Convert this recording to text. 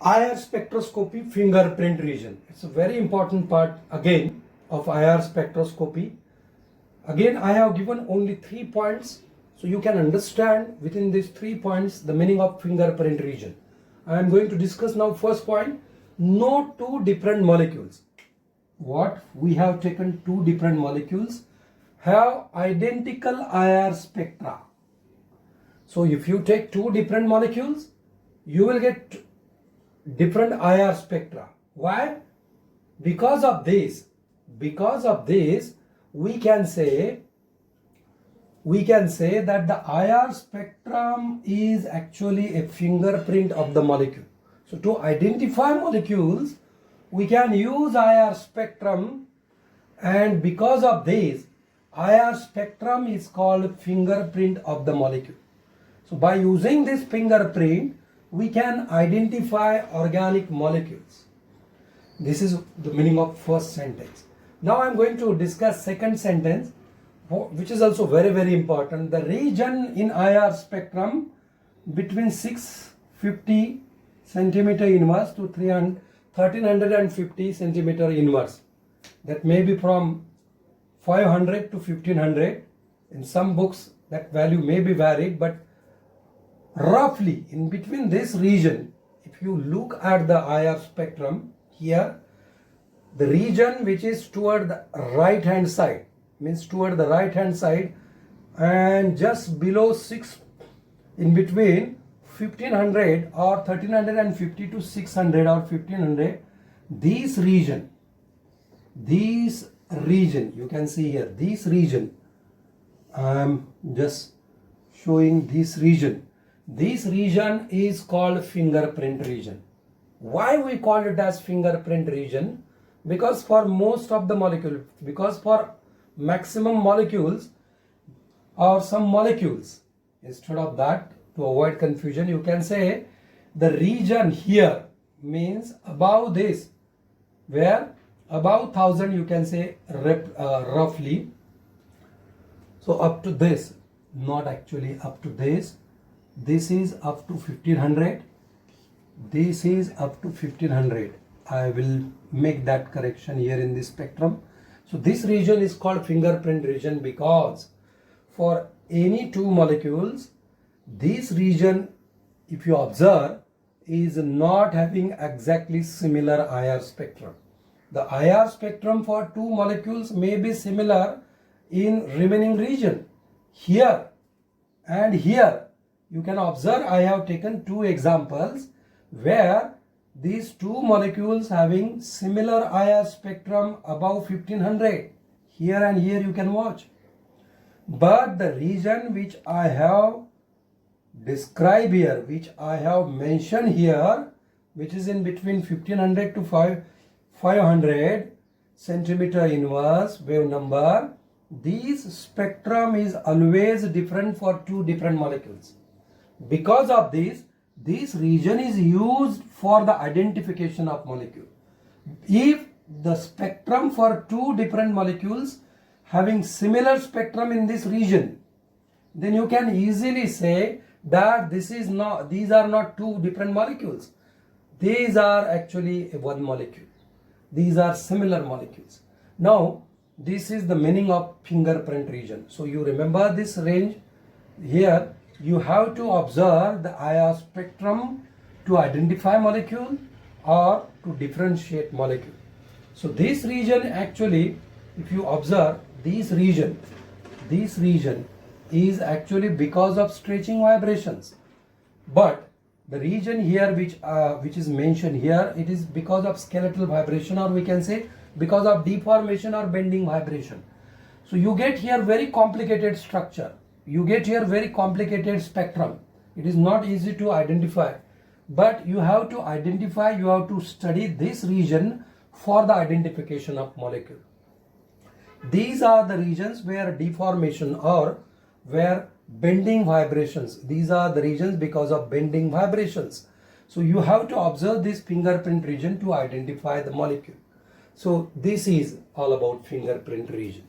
IR spectroscopy fingerprint region. It's a very important part again of IR spectroscopy. Again, I have given only 3 points, so you can understand within these 3 points the meaning of fingerprint region. I am going to discuss now first point, no two different molecules. What we have taken two different molecules have identical IR spectra. So if you take two different molecules, you will get different IR spectra. Why? Because of this, we can say that the IR spectrum is actually a fingerprint of the molecule. So to identify molecules, we can use IR spectrum, and because of this, IR spectrum is called fingerprint of the molecule. So by using this fingerprint, we can identify organic molecules. This is the meaning of first sentence. Now I am going to discuss second sentence, which is also very, very important. The region in IR spectrum between 650 centimeter inverse to 1350 centimeter inverse. That may be from 500 to 1500. In some books that value may be varied, but roughly in between this region, if you look at the IR spectrum here, the region which is toward the right hand side, and just below 6, in between 1500 or 1350 to 600 or 1500, this region, you can see here, this region, I am just showing this region. This region is called fingerprint region. Why we call it as fingerprint region? Because for most of the molecules, because for maximum molecules or some molecules, instead of that, to avoid confusion, you can say the region here means above this, where above 1000 you can say roughly. So up to this, not actually up to this. This is up to 1500. This is up to 1500. I will make that correction here in this spectrum. So this region is called fingerprint region because for any two molecules, this region, if you observe, is not having exactly similar IR spectrum. The IR spectrum for two molecules may be similar in remaining region. Here and here, you can observe I have taken two examples where these two molecules having similar IR spectrum above 1500. Here and here you can watch. But the region which I have described here, which I have mentioned here, which is in between 1500 to 500 centimeter inverse wave number, this spectrum is always different for two different molecules. Because of this region is used for the identification of molecule. If the spectrum for two different molecules having similar spectrum in this region, then you can easily say that these are not two different molecules. These are actually one molecule. These are similar molecules. Now, this is the meaning of fingerprint region. So you remember this range here. You have to observe the IR spectrum to identify molecule or to differentiate molecule. So this region actually, if you observe this region is actually because of stretching vibrations. But the region here which is mentioned here, it is because of skeletal vibration, or we can say because of deformation or bending vibration. So you get here very complicated structure. You get here very complicated spectrum. It is not easy to identify, but you have to identify, you have to study this region for the identification of molecule. These are the regions where deformation or where bending vibrations, these are the regions because of bending vibrations. So you have to observe this fingerprint region to identify the molecule. So this is all about fingerprint region.